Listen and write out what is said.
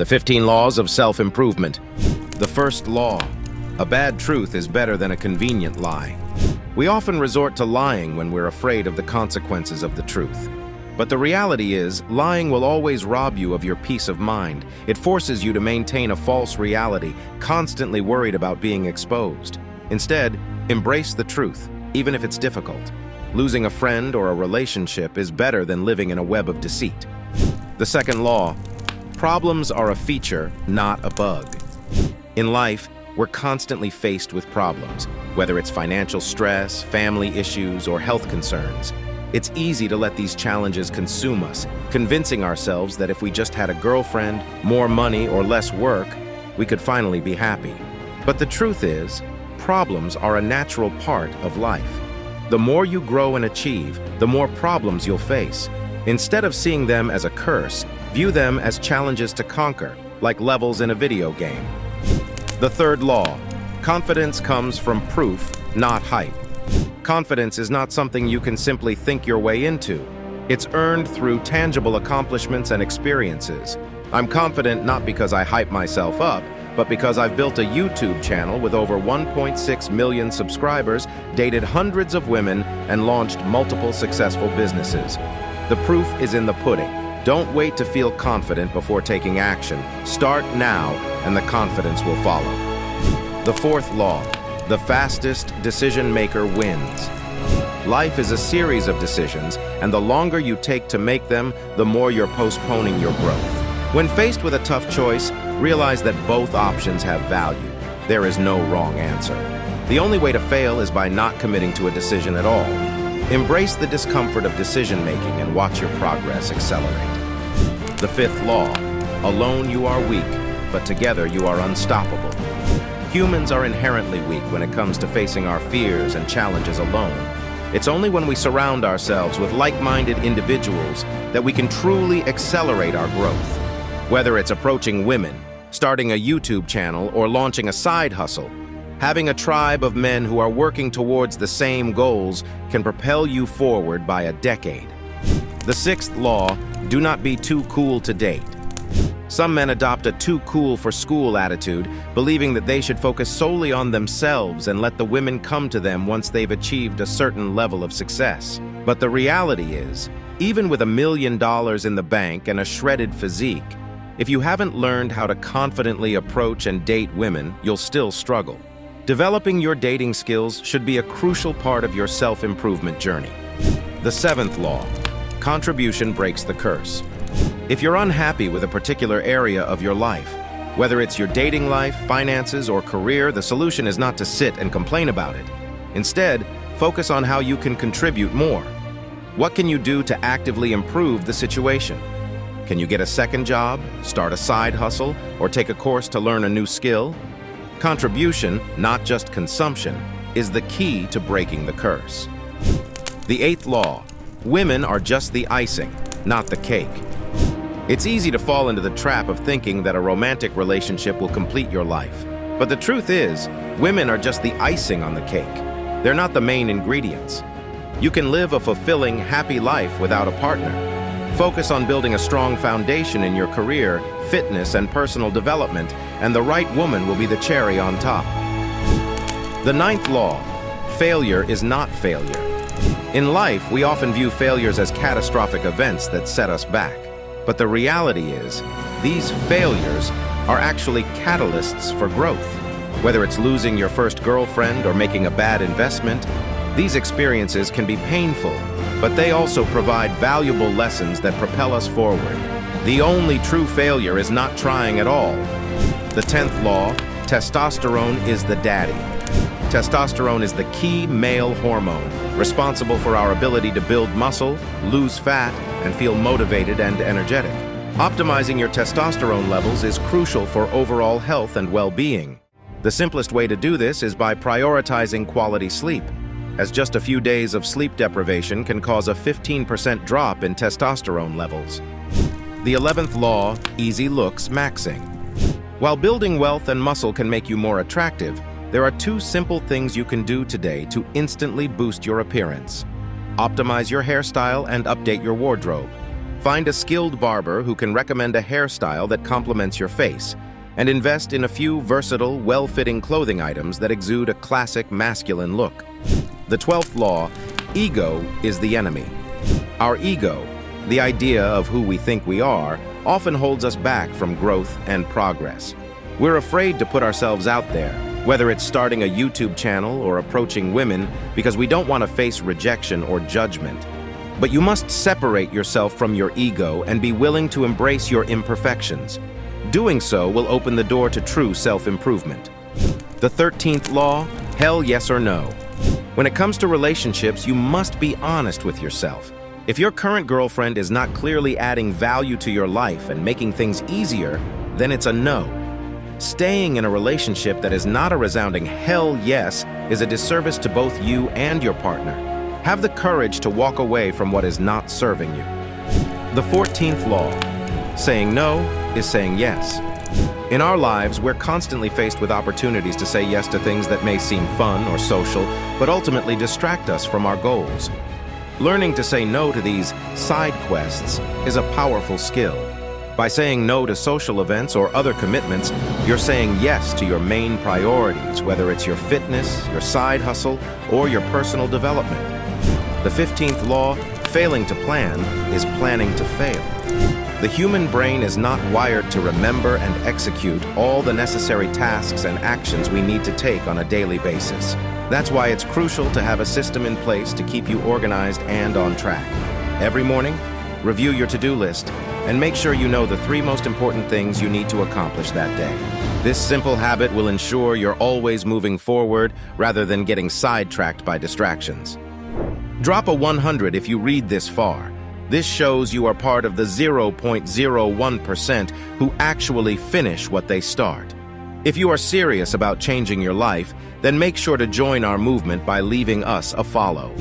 The 15 Laws of Self-Improvement. The first law: a bad truth is better than a convenient lie. We often resort to lying when we're afraid of the consequences of the truth. But the reality is, lying will always rob you of your peace of mind. It forces you to maintain a false reality, constantly worried about being exposed. Instead, embrace the truth, even if it's difficult. Losing a friend or a relationship is better than living in a web of deceit. The second law: problems are a feature, not a bug. In life, we're constantly faced with problems, whether it's financial stress, family issues, or health concerns. It's easy to let these challenges consume us, convincing ourselves that if we just had a girlfriend, more money, or less work, we could finally be happy. But the truth is, problems are a natural part of life. The more you grow and achieve, the more problems you'll face. Instead of seeing them as a curse, view them as challenges to conquer, like levels in a video game. The third law: confidence comes from proof, not hype. Confidence is not something you can simply think your way into. It's earned through tangible accomplishments and experiences. I'm confident not because I hype myself up, but because I've built a YouTube channel with over 1.6 million subscribers, dated hundreds of women, and launched multiple successful businesses. The proof is in the pudding. Don't wait to feel confident before taking action. Start now, and the confidence will follow. The fourth law: the fastest decision maker wins. Life is a series of decisions, and the longer you take to make them, the more you're postponing your growth. When faced with a tough choice, realize that both options have value. There is no wrong answer. The only way to fail is by not committing to a decision at all. Embrace the discomfort of decision-making and watch your progress accelerate. The fifth law: alone you are weak, but together you are unstoppable. Humans are inherently weak when it comes to facing our fears and challenges alone. It's only when we surround ourselves with like-minded individuals that we can truly accelerate our growth. Whether it's approaching women, starting a YouTube channel, or launching a side hustle, having a tribe of men who are working towards the same goals can propel you forward by a decade. The sixth law: do not be too cool to date. Some men adopt a too cool for school attitude, believing that they should focus solely on themselves and let the women come to them once they've achieved a certain level of success. But the reality is, even with $1 million in the bank and a shredded physique, if you haven't learned how to confidently approach and date women, you'll still struggle. Developing your dating skills should be a crucial part of your self-improvement journey. The seventh law: contribution breaks the curse. If you're unhappy with a particular area of your life, whether it's your dating life, finances, or career, the solution is not to sit and complain about it. Instead, focus on how you can contribute more. What can you do to actively improve the situation? Can you get a second job, start a side hustle, or take a course to learn a new skill? Contribution, not just consumption, is the key to breaking the curse. The eighth law: women are just the icing, not the cake. It's easy to fall into the trap of thinking that a romantic relationship will complete your life. But the truth is, women are just the icing on the cake. They're not the main ingredients. You can live a fulfilling, happy life without a partner. Focus on building a strong foundation in your career, fitness, and personal development, and the right woman will be the cherry on top. The ninth law: failure is not failure. In life, we often view failures as catastrophic events that set us back. But the reality is, these failures are actually catalysts for growth. Whether it's losing your first girlfriend or making a bad investment, these experiences can be painful, but they also provide valuable lessons that propel us forward. The only true failure is not trying at all. The 10th law: testosterone is the daddy. Testosterone is the key male hormone, responsible for our ability to build muscle, lose fat, and feel motivated and energetic. Optimizing your testosterone levels is crucial for overall health and well-being. The simplest way to do this is by prioritizing quality sleep, as just a few days of sleep deprivation can cause a 15% drop in testosterone levels. The 11th law: easy looks maxing. While building wealth and muscle can make you more attractive, there are two simple things you can do today to instantly boost your appearance. Optimize your hairstyle and update your wardrobe. Find a skilled barber who can recommend a hairstyle that complements your face, and invest in a few versatile, well-fitting clothing items that exude a classic masculine look. The 12th law, ego is the enemy. Our ego, the idea of who we think we are, often holds us back from growth and progress. We're afraid to put ourselves out there, whether it's starting a YouTube channel or approaching women, because we don't want to face rejection or judgment. But you must separate yourself from your ego and be willing to embrace your imperfections. Doing so will open the door to true self-improvement. The 13th law, hell yes or no. When it comes to relationships, you must be honest with yourself. If your current girlfriend is not clearly adding value to your life and making things easier, then it's a no. Staying in a relationship that is not a resounding hell yes is a disservice to both you and your partner. Have the courage to walk away from what is not serving you. The 14th law, saying no is saying yes. In our lives, we're constantly faced with opportunities to say yes to things that may seem fun or social, but ultimately distract us from our goals. Learning to say no to these side quests is a powerful skill. By saying no to social events or other commitments, you're saying yes to your main priorities, whether it's your fitness, your side hustle, or your personal development. The 15th law, failing to plan, is planning to fail. The human brain is not wired to remember and execute all the necessary tasks and actions we need to take on a daily basis. That's why it's crucial to have a system in place to keep you organized and on track. Every morning, review your to-do list and make sure you know the 3 most important things you need to accomplish that day. This simple habit will ensure you're always moving forward rather than getting sidetracked by distractions. Drop a 100 if you read this far. This shows you are part of the 0.01% who actually finish what they start. If you are serious about changing your life, then make sure to join our movement by leaving us a follow.